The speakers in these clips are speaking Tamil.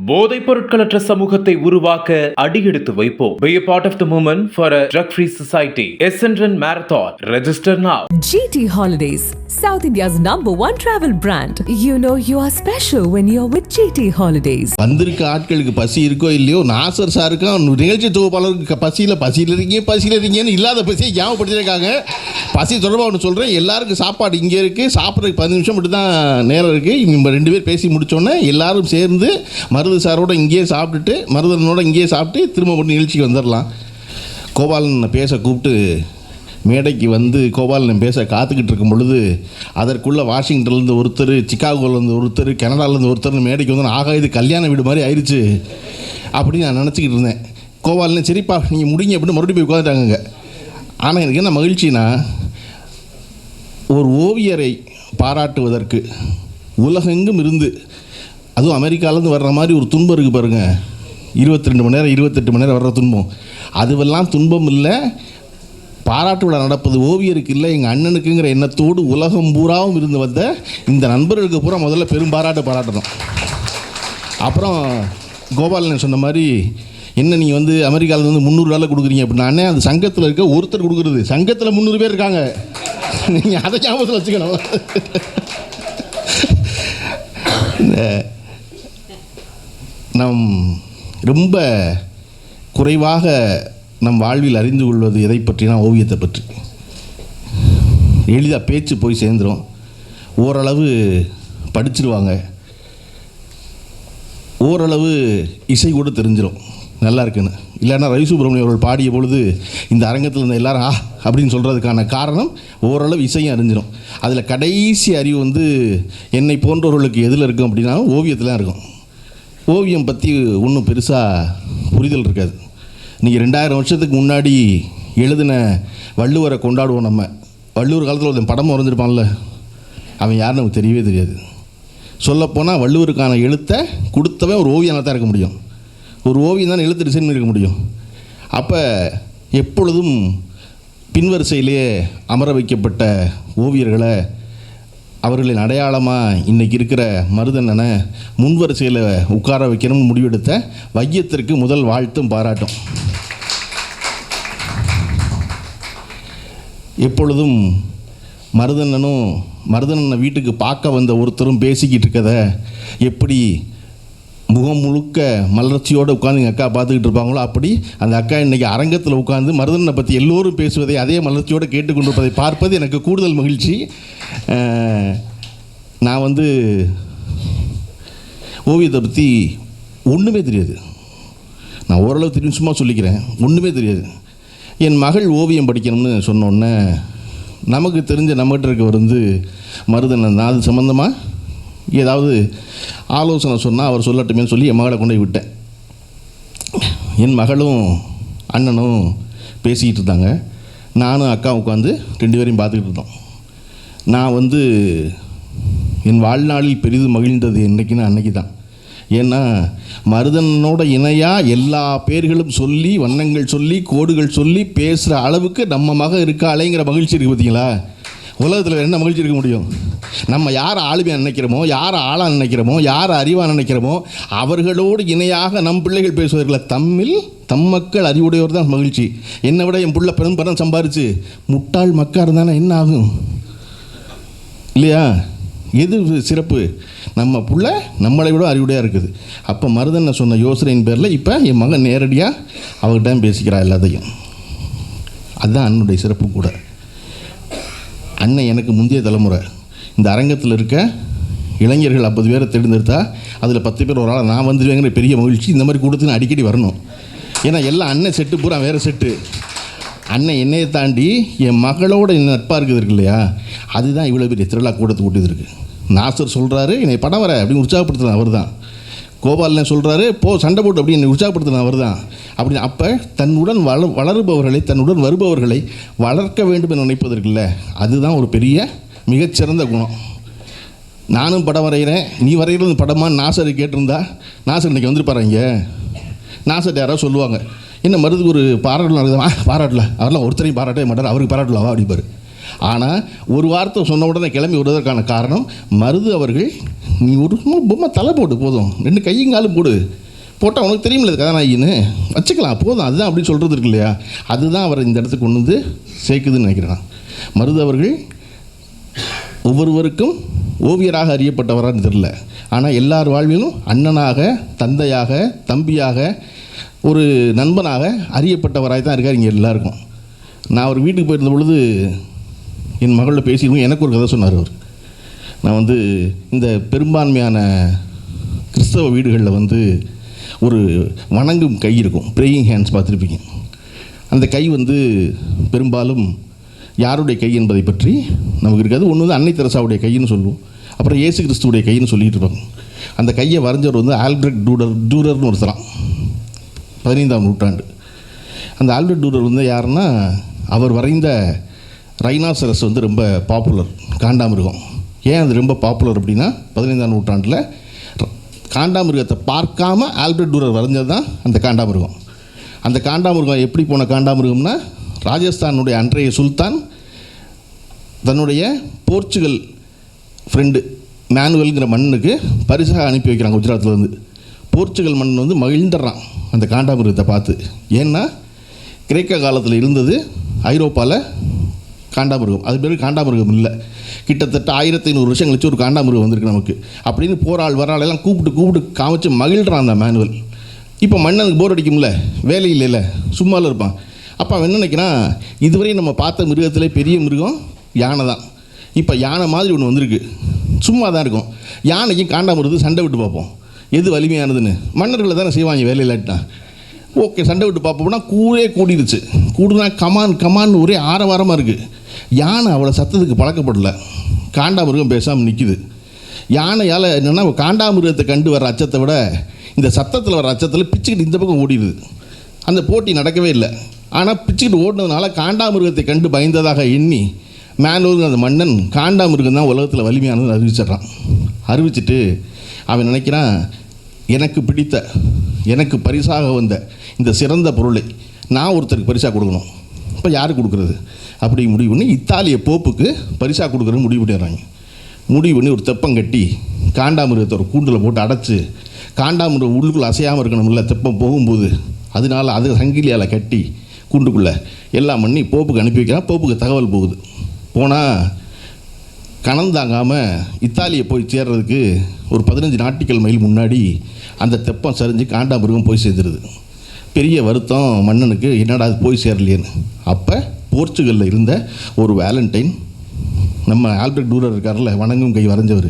போதைப் பொருட்களற்ற சமூகத்தை உருவாக்க அடியெடுத்து வைப்போம். Be a part of the movement for a drug-free society. Essendon Marathon. Register now. GT Holidays, South India's #1 travel brand. You know you are special when you're with GT Holidays. வந்திருக்க ஆட்களுக்கு பசி இருக்கோ இல்லையோ, நாசர் சாருக்கு நிகழ்ச்சி தொகுப்பாளருக்கு பசியில் இருக்கீங்கன்னு இல்லாத பசியை ஞாபகப்படுத்திருக்காங்க. பசி தொடர்பாக ஒன்று சொல்கிறேன். எல்லாருக்கும் சாப்பாடு இங்கே இருக்குது, சாப்பிட்றதுக்கு 10 நிமிஷம் மட்டும் தான் நேரம் இருக்குது. இவங்க 2 பேர் பேசி முடித்தோன்னே எல்லாரும் சேர்ந்து மருது சாரோட இங்கேயே சாப்பிட்டுட்டு, மருதனோட இங்கேயே சாப்பிட்டு திரும்ப மட்டும் நிகழ்ச்சிக்கு வந்துடலாம். கோபாலன் பேச கூப்பிட்டு மேடைக்கு வந்து கோபாலன் பேச காத்துக்கிட்டு இருக்கும் பொழுது, அதற்குள்ளே வாஷிங்டன்லேருந்து ஒருத்தர், சிக்காகோலேருந்து ஒருத்தர், கனடாலேருந்து ஒருத்தர் மேடைக்கு வந்து ஆகா இது கல்யாண வீடு மாதிரி ஆயிடுச்சு அப்படின்னு நான் நினச்சிக்கிட்டு இருந்தேன். கோபாலன் சரிப்பா நீங்கள் முடிங்க அப்படின்னு மறுபடியும் போய் உட்காந்துட்டாங்க. ஆனால் எனக்கு என்ன மகிழ்ச்சினா, ஒரு ஓவியரை பாராட்டுவதற்கு உலகெங்கும் இருந்து, அதுவும் அமெரிக்காவிலேருந்து வர்ற மாதிரி ஒரு துன்பம் இருக்குது பாருங்கள், 22 மணி நேரம் 28 மணி நேரம் வர்ற துன்பம், அதுவெல்லாம் துன்பம் இல்லை. பாராட்டு விழா நடப்பது ஓவியருக்கு இல்லை, எங்கள் அண்ணனுக்குங்கிற எண்ணத்தோடு உலகம் பூராவும் இருந்து வந்த இந்த நண்பர்களுக்கு பூரா முதல்ல பெரும் பாராட்டணும். அப்புறம் கோபாலன் சொன்ன மாதிரி, என்ன நீங்கள் வந்து அமெரிக்காவில் வந்து $300 கொடுக்குறீங்க அப்படின்னா, அண்ணே அந்த சங்கத்தில் இருக்க ஒருத்தர் கொடுக்குறது, சங்கத்தில் 300 பேர் இருக்காங்க, நீங்கள் அதை ஞாபகத்தில் வச்சுக்கணும். நம் ரொம்ப குறைவாக நம் வாழ்வில் அறிந்து கொள்வது எதை பற்றினா ஓவியத்தை பற்றி. எளிதாக பேச்சு போய் சேர்ந்துடும், ஓரளவு படிச்சிருவாங்க, ஓரளவு இசை கூட தெரிஞ்சிடும் நல்லா இருக்குன்னு. இல்லைன்னா ரவி சுப்ரமணியம் அவர்கள் பாடிய பொழுது இந்த அரங்கத்தில் இருந்த எல்லாரும் அப்படின்னு சொல்கிறதுக்கான காரணம் ஓரளவு இசையும் அறிஞ்சிடும். அதில் கடைசி அறிவு வந்து என்னை போன்றவர்களுக்கு எதில் இருக்கும் அப்படின்னா ஓவியத்தில் இருக்கும். ஓவியம் பற்றி ஒன்றும் பெருசாக புரிதல் இருக்காது. நீங்கள் 2000 வருஷத்துக்கு முன்னாடி எழுதின வள்ளுவரை கொண்டாடுவோம். நம்ம வள்ளுவர் காலத்தில் ஒரு படம் வரைஞ்சிருப்பான்ல, அவன் யாருன்னு நமக்கு தெரியவே தெரியாது. சொல்லப்போனால் வள்ளுவருக்கான எழுத்தை கொடுத்தவன் ஒரு ஓவியனாக தான் இருக்க முடியும். ஒரு ஓவியம் தான் எழுத்து டிசைன் பண்ணியிருக்க முடியும். அப்போ எப்பொழுதும் பின்வரிசையிலே அமர வைக்கப்பட்ட ஓவியர்களை, அவர்களின் அடையாளமாக இன்றைக்கி இருக்கிற மருதண்ணனை முன்வரிசையில் உட்கார வைக்கணும்னு முடிவெடுத்த வையத்திற்கு முதல் வாழ்த்தும் பாராட்டும். எப்பொழுதும் மருதண்ணனை வீட்டுக்கு பார்க்க வந்த ஒருத்தரும் பேசிக்கிட்டு இருக்கத எப்படி முகம் முழுக்க மலர்ச்சியோடு உட்காந்து எங்கள் அக்கா பார்த்துக்கிட்டு இருப்பாங்களோ, அப்படி அந்த அக்கா இன்றைக்கி அரங்கத்தில் உட்காந்து மருதனை பற்றி எல்லோரும் பேசுவதை அதே மலர்ச்சியோடு கேட்டுக்கொண்டிருப்பதை பார்ப்பது எனக்கு கூடுதல் மகிழ்ச்சி. நான் வந்து ஓவியத்தை பற்றி ஒன்றுமே தெரியாது. நான் ஓரளவு தெரியும், சும்மா சொல்லிக்கிறேன், ஒன்றுமே தெரியாது. என் மகள் ஓவியம் படிக்கணும்னு சொன்னோன்னே நமக்கு தெரிஞ்ச நம்மகிட்ட இருக்கவர் வந்து மருதண்ணன் தான். அது சம்மந்தமாக ஏதாவது ஆலோசனை சொன்னால் அவர் சொல்லட்டுமே சொல்லி என் மகளை கொண்டு போய் விட்டேன். என் மகளும் அண்ணனும் பேசிக்கிட்டு இருந்தாங்க. நானும் அக்கா உட்காந்து 2 பேரையும் பார்த்துக்கிட்டு இருந்தோம். நான் வந்து என் வாழ்நாளில் பெரிதும் மகிழ்ந்தது என்றைக்குன்னா அன்னைக்கு தான். ஏன்னா மருதனோட இணையாக எல்லா பேர்களும் சொல்லி, வண்ணங்கள் சொல்லி, கோடுகள் சொல்லி பேசுகிற அளவுக்கு நம்ம மக இருக்காளேங்கிற மகிழ்ச்சி இருக்குது. பார்த்தீங்களா, உலகத்தில் என்ன மகிழ்ச்சி இருக்க முடியும்? நம்ம யாரை ஆளுமையாக நினைக்கிறோமோ, யாரை ஆளாக நினைக்கிறோமோ, யாரை அறிவாக நினைக்கிறோமோ, அவர்களோடு இணையாக நம் பிள்ளைகள் பேசுவதில்லை. தம் மக்கள் அறிவுடையவர் தான் மகிழ்ச்சி. என்னை விட என் பிள்ளை பெரும் பணம் சம்பாரிச்சு முட்டாள் மக்கா இருந்தானே என்ன ஆகும் இல்லையா? எது சிறப்பு? நம்ம புள்ள நம்மளை விட அறிவுடையாக இருக்குது. அப்போ மருதனை சொன்ன யோசனையின் பேரில் இப்போ என் மகன் நேரடியாக அவர்கிட்ட பேசிக்கிறா எல்லாத்தையும். அதுதான் அண்ணனுடைய சிறப்பு கூட. அண்ணன் எனக்கு முந்தைய தலைமுறை. இந்த அரங்கத்தில் இருக்க இளைஞர்கள் 50 பேரை தேர்ந்தெடுத்தா அதில் 10 பேர் ஒரு ஆள் நான் வந்துடுவேங்கிற பெரிய மகிழ்ச்சி. இந்த மாதிரி கூட்டத்தில் அடிக்கடி வரணும். ஏன்னா எல்லாம் அண்ணன் செட்டு பூரா வேறு செட்டு. அண்ணன் என்னையை தாண்டி என் மகளோட நட்பாக இருக்குது இருக்கு இல்லையா, அதுதான் இவ்வளோ பெரிய திருவிழா கூட்டத்தை கூட்டியது இருக்குது. நாசர் சொல்கிறாரு என்னை படம் வர அப்படின்னு உற்சாகப்படுத்துன அவர் தான். கோபாலன் சொல்கிறாரு போ சண்டை போட்டு அப்படி என்னை உற்சாகப்படுத்தின அவர் தான். அப்படி அப்போ தன்னுடன் வளருபவர்களை, தன்னுடன் வருபவர்களை வளர்க்க வேண்டும் என்று நினைப்பதற்கில்ல, அதுதான் ஒரு பெரிய மிகச்சிறந்த குணம். நானும் படம் வரைகிறேன், நீ வரைகிறது படமாக நாசரை கேட்டிருந்தா நாசர் இன்றைக்கி வந்துருப்பாரு. இங்கே நாசர் யாராவது சொல்லுவாங்க, என்ன மருதுக்கு ஒரு பாராட்டலாம், பாராட்டல, அவரெல்லாம் ஒருத்தரையும் பாராட்டவே மாட்டார், அவருக்கு பாராட்டலாவா அப்படிப்பார். ஆனால் ஒரு வார்த்தை சொன்ன உடனே கிளம்பி வருவதற்கான காரணம் மருது அவர்கள், நீ ஒரு பொம்மை தலை போட்டு போதும், 2 கையும் காலும் போடு, போட்டால் உனக்கு தெரியுமில்ல கதாநாயகின்னு வச்சுக்கலாம் போதும், அதுதான் அப்படின்னு சொல்கிறது இருக்கு இல்லையா, அதுதான் அவரை இந்த இடத்துக்கு கொண்டு வந்து சேர்க்குதுன்னு நினைக்கிறேன். மருது அவர்கள் ஒவ்வொருவருக்கும் ஓவியராக அறியப்பட்டவரான்னு தெரியல, ஆனால் எல்லார் வாழ்விலும் அண்ணனாக, தந்தையாக, தம்பியாக, ஒரு நண்பனாக அறியப்பட்டவராக தான் இருக்கார் இங்கே எல்லாருக்கும். நான் ஒரு வீட்டுக்கு போயிருந்த பொழுது என் மகளோட பேசிடுவோம், எனக்கு ஒரு கதை சொன்னார் அவர். நான் இந்த பெரும்பான்மையான கிறிஸ்தவ வீடுகளில் ஒரு வணங்கும் கை இருக்கும், ப்ரேயிங் ஹேண்ட்ஸ் பார்த்துருப்பீங்க. அந்த கை பெரும்பாலும் யாருடைய கை என்பதை பற்றி நமக்கு இருக்காது. ஒன்று அன்னை தெரசாவுடைய கைன்னு சொல்லுவோம், அப்புறம் இயேசு கிறிஸ்துவுடைய கைன்னு சொல்லிட்டு இருப்பாங்க. அந்த கையை வரைஞ்சவர் ஆல்பிரட் டூரர்னு ஒருத்தரான், 15ஆம் நூற்றாண்டு. அந்த ஆல்பிரட் டூரர் யாருன்னா, அவர் வரைந்த ரைனாசரஸ் ரொம்ப பாப்புலர், காண்டாமிருகம். ஏன் அது ரொம்ப பாப்புலர் அப்படின்னா, 15ஆம் நூற்றாண்டில் காண்டாமிருகத்தை பார்க்காம ஆல்பிரட் டூரர் வரைஞ்சது தான் அந்த காண்டாமிருகம். அந்த காண்டாமிருகம் எப்படி போன காண்டாமிருகம்னா, ராஜஸ்தானுடைய அன்றைய சுல்தான் தன்னுடைய போர்ச்சுகல் ஃப்ரெண்டு மேனுவல்ங்கிற மண்ணுக்கு பரிசாக அனுப்பி வைக்கிறாங்க குஜராத்தில். போர்ச்சுகல் மண் மகிழ்ந்துடுறான் அந்த காண்டாமிருகத்தை பார்த்து. ஏன்னா கிரேக்க காலத்தில் இருந்தது ஐரோப்பாவில் காண்டாமிருகம், அது பேர் காண்டாமிருகம் இல்லை. கிட்டத்தட்ட 1500 வருஷம் கழிச்சு ஒரு காண்டாமிருகம் வந்திருக்கு நமக்கு அப்படின்னு போராள் வராளெல்லாம் கூப்பிட்டு காமிச்சு மகிழ்றான் அந்த மேனுவல். இப்போ மன்னனுக்கு போர் அடிக்கும்ல, வேலை இல்லைல்ல, சும்மாவில் இருப்பான். அப்போ அவன் என்ன நினைக்கிறான், இதுவரை நம்ம பார்த்த மிருகத்திலே பெரிய மிருகம் யானை தான். இப்போ யானை மாதிரி ஒன்று வந்திருக்கு, சும்மா தான் இருக்கும். யானைக்கும் காண்டாமிருகத்துக்கு சண்டை விட்டு பார்ப்போம், எது வலிமையானதுன்னு. மன்னர்களை தானே செய்வாங்க வேலை இல்லாட்டினா. ஓகே, சண்டை விட்டு பார்ப்போம்னா கூடிருச்சு. கூடுனா கமான்னு ஒரே ஆரவாரமாக இருக்குது. யானை அவ்வளோ சத்தத்துக்கு பழக்கப்படலை, காண்டாமிருகம் பேசாமல் நிற்கிது. யானையால் என்னென்னா காண்டாமிருகத்தை கண்டு வர அச்சத்தை விட இந்த சத்தத்தில் வர அச்சத்தில் பிச்சுக்கிட்டு இந்த பக்கம் ஓடிடுது. அந்த போட்டி நடக்கவே இல்லை. ஆனால் பிச்சுக்கிட்டு ஓடினதுனால காண்டாமிருகத்தை கண்டு பயந்ததாக எண்ணி மேனுவல் அந்த மன்னன் காண்டாமிருகம் தான் உலகத்தில் வலிமையானது அறிவிச்சிட்றான். அறிவிச்சிட்டு அவன் நினைக்கிறான், எனக்கு பிடித்த, எனக்கு பரிசாக வந்த இந்த சிறந்த பொருளை நான் ஒருத்தருக்கு பரிசாக கொடுக்கணும். இப்போ யாருக்கு கொடுக்குறது அப்படி முடிவு பண்ணி இத்தாலிய போப்புக்கு பரிசாக கொடுக்குறது முடிவு பண்ணிடுறாங்க. முடிவு பண்ணி ஒரு தெப்பம் கட்டி காண்டாமிருகத்தை ஒரு கூண்டில் போட்டு அடைச்சி, காண்டாமிருகம் உள்ளுக்குள்ளே அசையாமல் இருக்கணும்ல தெப்பம் போகும்போது, அதனால் அது சங்கிலியால் கட்டி கூண்டுக்குள்ளே எல்லாம் பண்ணி போப்புக்கு அனுப்பி வைக்கிறான். போப்புக்கு தகவல் போகுது. போனால் கணந்தாங்காமல் இத்தாலியை போய் சேர்றதுக்கு ஒரு 15 நாட்டிக்கல் மைல் முன்னாடி அந்த தெப்பம் சரிஞ்சு காண்டாமிருகம் போய் சேர்ந்துருது. பெரிய வருத்தம் மன்னனுக்கு, என்னடா அது போய் சேரலையேன்னு. அப்போ போர்ச்சுகலில் இருந்த ஒரு வேலண்டைன், நம்ம ஆல்பிரட் டூரர் இருக்கார்ல வணங்கும் கை வரைஞ்சவர்,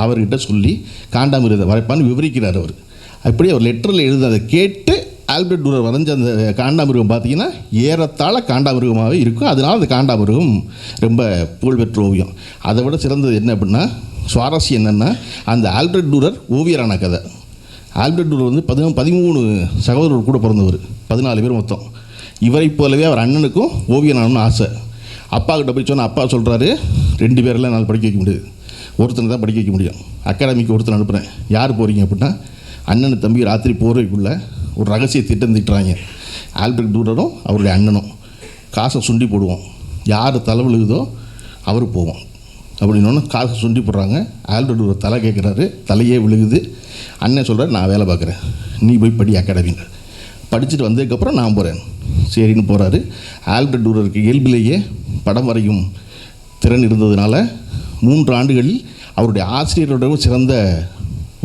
அவர்கிட்ட சொல்லி காண்டாமிருகத்தை வரைப்பான்னு விவரிக்கிறார் அவர். அப்படியே அவர் லெட்டரில் எழுத அதை கேட்டு ஆல்பிரட் டூரர் வரைஞ்ச அந்த காண்டாமிருகம் பார்த்திங்கன்னா ஏறத்தாழ காண்டாமிருகமாகவே இருக்கும். அதனால் அந்த காண்டாமிருகம் ரொம்ப புகழ்பெற்ற ஓவியம். அதை விட சிறந்தது என்ன அப்படின்னா, சுவாரஸ்யம் என்னென்னா, அந்த ஆல்பிரட் டூரர் ஓவியரான கதை. ஆல்பிரட் டூரர் 13 சகோதரர் கூட பிறந்தவர், 14 பேர் மொத்தம். இவரை போலவே அவர் அண்ணனுக்கும் ஓவியனானு ஆசை. அப்பா கிட்ட போய் சொன்னால் அப்பா சொல்கிறாரு, 2 பேரெல்லாம் என்னால் படிக்க வைக்க முடியாது, ஒருத்தனை தான் படிக்க வைக்க முடியும், அகாடமிக்கு ஒருத்தனை அனுப்புகிறேன், யார் போகிறீங்க அப்படின்னா, அண்ணன் தம்பி ராத்திரி போகிறதுக்குள்ளே ஒரு ரகசிய திட்டம் திட்டுறாங்க. ஆல்பிரட் டூரரும் அவருடைய அண்ணனும் காசை சுண்டி போடுவோம், யார் தலை விழுகுதோ அவர் போவோம் அப்படின்னோன்னு காசை சுண்டி போடுறாங்க. ஆல்பிரட் டூரர் தலை கேட்குறாரு, தலையே விழுகுது. அண்ணன் சொல்கிறார், நான் வேலை பார்க்குறேன், நீ போய் படி அகாடமிங்க. படிச்சுட்டு வந்ததுக்கப்புறம் நான் போகிறேன். சரின்னு போகிறாரு. ஆல்பிரட் டூரருக்கு இயல்பிலேயே படம் வரையும் திறன் இருந்ததுனால 3 ஆண்டுகளில் அவருடைய ஆசிரியரோட சிறந்த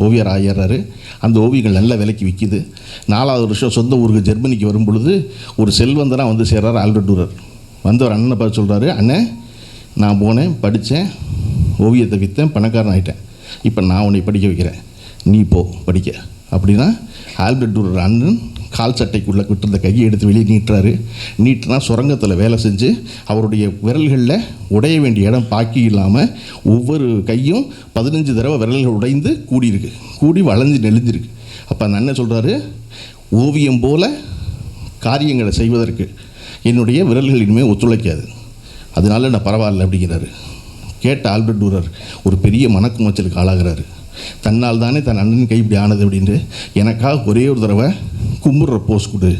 ஓவியர் ஆகிறாரு. அந்த ஓவியங்கள் நல்ல விலைக்கு விற்கிது. 4வது வருஷம் சொந்த ஊருக்கு ஜெர்மனிக்கு வரும் பொழுது ஒரு செல்வந்தராக சேர்றார் ஆல்பிரட் டூரர். வந்தவர் அண்ணனை பார்த்து சொல்கிறாரு, அண்ணன் நான் போனேன், படித்தேன், ஓவியத்தை விற்றேன், பணக்காரன் ஆகிட்டேன், இப்போ நான் உன்னை படிக்க வைக்கிறேன், நீ போ படிக்க அப்படின்னா. ஆல்பிரட் டூரர் அண்ணன் கால் சட்டைக்குள்ளே விட்டுருந்த கையை எடுத்து வெளியே நீட்டினா சுரங்கத்தில் வேலை செஞ்சு அவருடைய விரல்களில் உடைய வேண்டிய இடம் பாக்கி இல்லாமல் ஒவ்வொரு கையும் 15 தடவை விரல்கள் உடைந்து கூடி வளைஞ்சு நெளிஞ்சிருக்கு. அப்போ அந்த அண்ணன் சொல்கிறாரு, ஓவியம் போல் காரியங்களை செய்வதற்கு என்னுடைய விரல்கள் இனிமேல் ஒத்துழைக்காது, அதனால நான் பரவாயில்ல அப்படிங்கிறாரு. கேட்ட ஆல்பிரட் டூரர் ஒரு பெரிய மனக்குமச்சலுக்கு ஆளாகிறாரு. தன்னால் தானே தன் அண்ணன் கை இப்படி ஆனது அப்படின்ட்டு எனக்காக ஒரே ஒரு தடவை கும்பிட்ற போஸ் கொடு,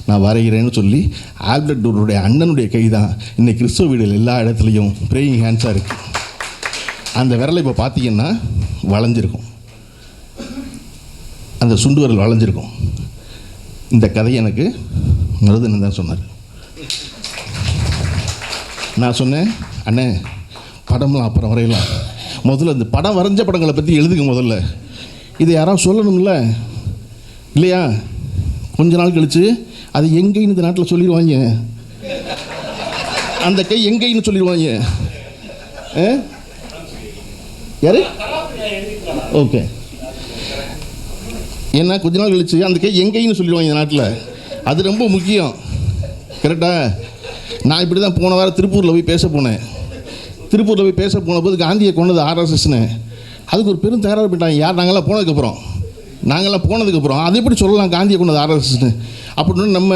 நான் வரைகிறேன்னு சொல்லி ஆல்பர்ட் டூருடைய அண்ணனுடைய கை தான் இன்னைக்கு கிறிஸ்தவ வீடுகள் எல்லா இடத்துலையும் ப்ரேயிங் ஹேண்ட்ஸாக இருக்குது. அந்த விரலை இப்போ பார்த்தீங்கன்னா வளைஞ்சிருக்கும், அந்த சுண்டு விரல் வளைஞ்சிருக்கும். இந்த கதையை எனக்கு மருதன் தான் சொன்னார். நான் சொன்னேன், அண்ணே படம்லாம் அப்புறம் வரையலாம், முதல்ல இந்த படம் வரைஞ்ச படங்களை பற்றி எழுதுங்க, முதல்ல இதை யாராவது சொல்லணும்ல இல்லையா? கொஞ்ச நாள் கழித்து அது எங்கேன்னு இந்த நாட்டில் சொல்லிடுவாங்க, அந்த கை எங்கேன்னு சொல்லிடுவாங்க. யாரு? ஓகே, ஏன்னா கொஞ்ச நாள் கழிச்சு அந்த கை எங்கேன்னு சொல்லிடுவாங்க இந்த நாட்டில். அது ரொம்ப முக்கியம். கரெக்டா? நான் இப்படி தான் போன வாரம் திருப்பூரில் போய் பேச போனேன். திருப்பூரில் போய் பேச போன போது காந்தியை கொண்டது ஆர்எஸ்எஸ்னு அதுக்கு ஒரு பெரும் தகராறு பண்ணிட்டாங்க. யார்? நாங்கள்லாம் போனதுக்கப்புறம் அது எப்படி சொல்லலாம் காந்தியை கொண்டது ஆர்எஸ்எஸ்னு அப்படின்னு. நம்ம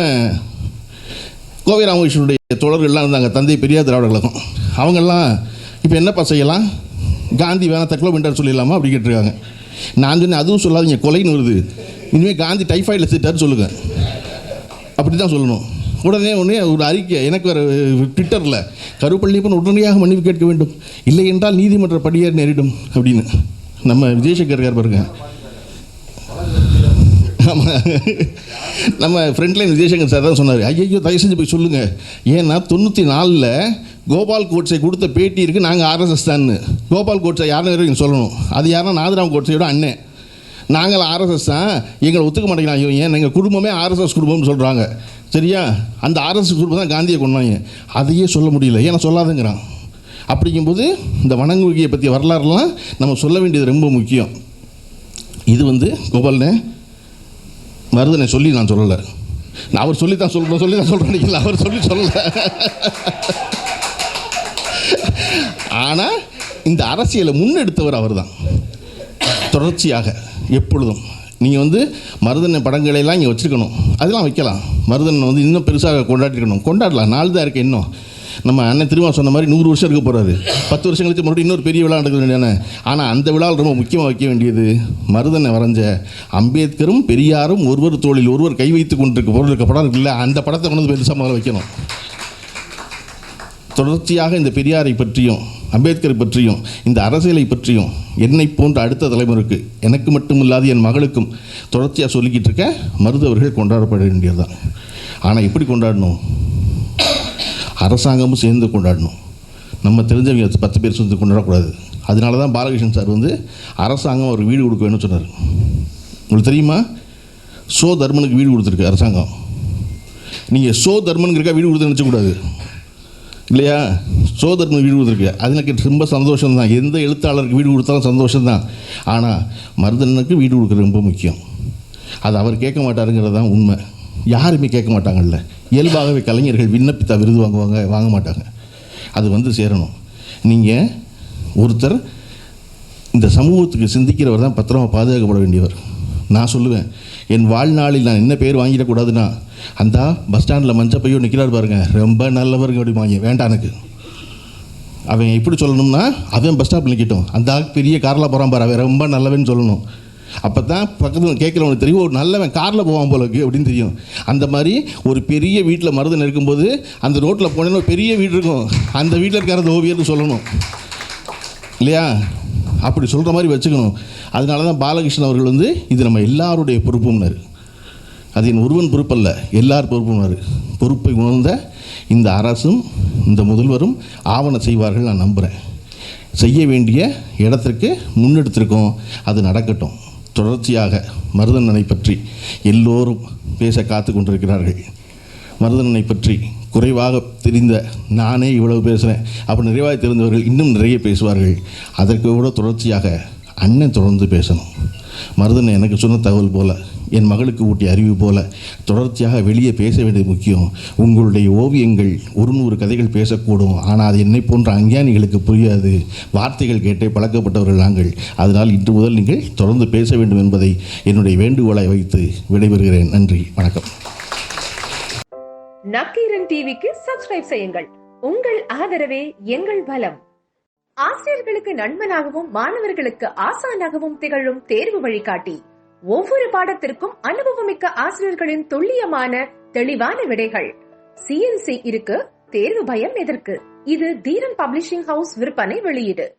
கோவை ராமகிருஷ்ணனுடைய தோழர்கள்லாம் இருந்தாங்க, தந்தை பெரியார் திராவிட கழகம். அவங்கெல்லாம் இப்போ என்னப்பா செய்யலாம், காந்தி வேணா தற்கொலை பண்ணிட்டார் சொல்லிடலாமா அப்படி கேட்டிருக்காங்க. நான் சொன்னேன், அதுவும் சொல்லாதீங்க, கொலைன்னு வருது, இனிமேல் காந்தி டைஃபாய்டில் செத்தார் சொல்லுங்கள், அப்படி தான் சொல்லணும். உடனே ஒரு அறிக்கை எனக்கு வேறு ட்விட்டரில், கருப்பள்ளியப்பன் உடனடியாக மன்னிப்பு கேட்க வேண்டும், இல்லை என்றால் நீதிமன்ற படியேற நேரிடும் அப்படின்னு. நம்ம விஜயசங்கர் இருக்கார் பாருங்க, நம்ம ஃப்ரெண்ட்லைன் விஜயசங்கர் சார் தான் சொன்னார், ஐயோ தயவு செஞ்சு போய் சொல்லுங்கள், ஏன்னா 94 கோபால் கோட்ஸை கொடுத்த பேட்டி இருக்குது, நாங்கள் ஆர்எஸ்எஸ் தான்னு. கோபால் கோட்ஸை யாருன்னு சொல்லணும், அது யாருன்னா நாதராம் கோட்ஸையோட அண்ணன். நாங்கள் ஆர்எஸ்எஸ் தான், எங்களை ஒத்துக்க மாட்டேங்கிறாங்க, ஏன் எங்கள் குடும்பமே ஆர்எஸ்எஸ் குடும்பம்னு சொல்கிறாங்க. சரியா? அந்த ஆர்எஸ்எஸ் குடும்பம் தான் காந்தியை கொண்டாங்க, அதையே சொல்ல முடியல, ஏன்னா சொல்லாதுங்கிறான். அப்படிங்கும்போது இந்த வணங்குகையை பற்றி வரலாறுலாம் நம்ம சொல்ல வேண்டியது ரொம்ப முக்கியம். இது கோபால்னே மருதனை சொல்லி நான் சொல்லலை, நான் அவர் சொல்லி தான் சொல்கிறேன், அவர் சொல்லலை. ஆனால் இந்த அரசியலை முன்னெடுத்தவர் அவர் தான். தொடர்ச்சியாக எப்பொழுதும் நீங்கள் மருதனை படங்களையெல்லாம் இங்கே வச்சுருக்கணும், அதெல்லாம் வைக்கலாம். மருதனை இன்னும் பெருசாக கொண்டாடலாம், நாள் தான் இருக்குது இன்னும். நம்ம அண்ணன் திரும்ப சொன்ன மாதிரி 100 வருஷம் இருக்க போகிறாரு, 10 வருஷம் கழிச்சு மறுபடியும் இன்னொரு பெரிய விழா நடக்க வேண்டியதானே. ஆனால் அந்த விழாவில் ரொம்ப முக்கியமாக வைக்க வேண்டியது மருதனை வரைஞ்ச அம்பேத்கரும் பெரியாரும் ஒருவர் தோளில் ஒருவர் கை வைத்து கொண்டிருக்க பொருள் இருக்க படம் இருக்குல்ல, அந்த படத்தை கொண்டு பெருசாக முதல்ல வைக்கணும். தொடர்ச்சியாக இந்த பெரியாரை பற்றியும் அம்பேத்கரை பற்றியும் இந்த அரசியலை பற்றியும் என்னை போன்ற அடுத்த தலைமுறைக்கு, எனக்கு மட்டுமில்லாது என் மகளுக்கும் தொடர்ச்சியாக சொல்லிக்கிட்டு இருக்க மருதவர்கள் கொண்டாடப்பட வேண்டியதுதான். ஆனால் எப்படி கொண்டாடணும்? அரசாங்கமும் சேர்ந்து கொண்டாடணும். நம்ம தெரிஞ்சவங்க 10 பேர் சேர்ந்து கொண்டாடக்கூடாது. அதனால தான் பாலகிருஷ்ணன் சார் அரசாங்கம் ஒரு வீடு கொடுக்க வேணும்னு சொன்னார். உங்களுக்கு தெரியுமா? சோ தர்மனுக்கு வீடு கொடுத்துருக்கு அரசாங்கம். நீங்கள் சோ தர்மனுக்கு வீடு கொடுத்து நினச்சக்கூடாது இல்லையா? சோ தர்மனுக்கு வீடு கொடுத்துருக்கு, அது எனக்கு ரொம்ப சந்தோஷம்தான். எந்த எழுத்தாளருக்கு வீடு கொடுத்தாலும் சந்தோஷம்தான். ஆனால் மருதனுக்கு வீடு கொடுக்குறது ரொம்ப முக்கியம். அது அவர் கேட்க மாட்டாருங்கிறது தான் உண்மை. யாருமே கேட்க மாட்டாங்கல்ல. இயல்பாகவே கலைஞர்கள் விண்ணப்பித்தா விருது வாங்க மாட்டாங்க. அது சேரணும். நீங்கள் ஒருத்தர் இந்த சமூகத்துக்கு சிந்திக்கிறவர் தான் பத்திரமா பாதுகாக்கப்பட வேண்டியவர். நான் சொல்லுவேன், என் வாழ்நாளில் நான் என்ன பேர் வாங்கிடக்கூடாதுன்னா, அந்த பஸ் ஸ்டாண்டில் மஞ்சள் பையோ நிற்கிறார் பாருங்க, ரொம்ப நல்லவருங்க அப்படிமாங்க, வேண்டாம் எனக்கு. அவன் எப்படி சொல்லணும்னா, அவன் பஸ் ஸ்டாப்பில் நிற்கட்டும், அந்த பெரிய காரில் போகிறான் பாரு, அவன் ரொம்ப நல்லவன்னு சொல்லணும். அப்போ தான் பக்கத்தில் கேட்குறவனுக்கு தெரியும், ஒரு நல்லவன் காரில் போவான் போலக்கு அப்படின்னு தெரியும். அந்த மாதிரி ஒரு பெரிய வீட்டில் மருதன் இருக்கும்போது அந்த ரோட்டில் போனேன்னு ஒரு பெரிய வீடு இருக்கும், அந்த வீட்டில் இருக்கிற அந்த ஓவியர்னு சொல்லணும் இல்லையா? அப்படி சொல்கிற மாதிரி வச்சுக்கணும். அதனால தான் பாலகிருஷ்ணன் அவர்கள் இது நம்ம எல்லாருடைய பொறுப்பும்னாரு. அது என் ஒருவன் பொறுப்பல்ல, எல்லார் பொறுப்பும்னாரு. பொறுப்பை உணர்ந்த இந்த அரசும் இந்த முதல்வரும் ஆவணம் செய்வார்கள் நான் நம்புகிறேன். செய்ய வேண்டிய இடத்திற்கு முன்னெடுத்திருக்கோம், அது நடக்கட்டும். தொடர்ச்சியாக மருதனனை பற்றி எல்லோரும் பேச காத்து கொண்டிருக்கிறார்கள். மருதனனை பற்றி குறைவாக தெரிந்த நானே இவ்வளவு பேசுகிறேன், அப்போ நிறைவாக தெரிந்தவர்கள் இன்னும் நிறைய பேசுவார்கள். அதற்கு கூட தொடர்ச்சியாக அண்ணன் தொடர்ந்து பேசணும். மருதனை எனக்கு சொன்ன தகவல் போல், என் மகளுக்கு ஊட்டிய அறிவு போல தொடர்ச்சியாக வெளியே பேச வேண்டியது முக்கியம். உங்களுடைய ஓவியங்கள் 100 கதைகள் பேசக்கூடும், ஆனால் அது என்னை போன்ற அஞ்ஞானிகளுக்கு புரியாது. வார்த்தைகள் கேட்டே பழக்கப்பட்டவர்கள் நாங்கள். அதனால் இன்று முதல் நீங்கள் தொடர்ந்து பேச வேண்டும் என்பதை என்னுடைய வேண்டுகோளை வைத்து விடைபெறுகிறேன். நன்றி, வணக்கம். நக்கீரன் டிவிக்கு சப்ஸ்கிரைப் செய்யுங்கள். உங்கள் ஆதரவே எங்கள் பலம். ஆசிரியர்களுக்கு நண்பனாகவும் மாணவர்களுக்கு ஆசானாகவும் திகழும் தேர்வு வழிகாட்டி ஒவ்வொரு பாடத்திற்கும் அனுபவமிக்க ஆசிரியர்களின் துல்லியமான தெளிவான விடைகள். CNC இருக்கு, தேர்வு பயம் எதற்கு? இது தீரன் பப்ளிஷிங் ஹவுஸ் விற்பனை வெளியீடு.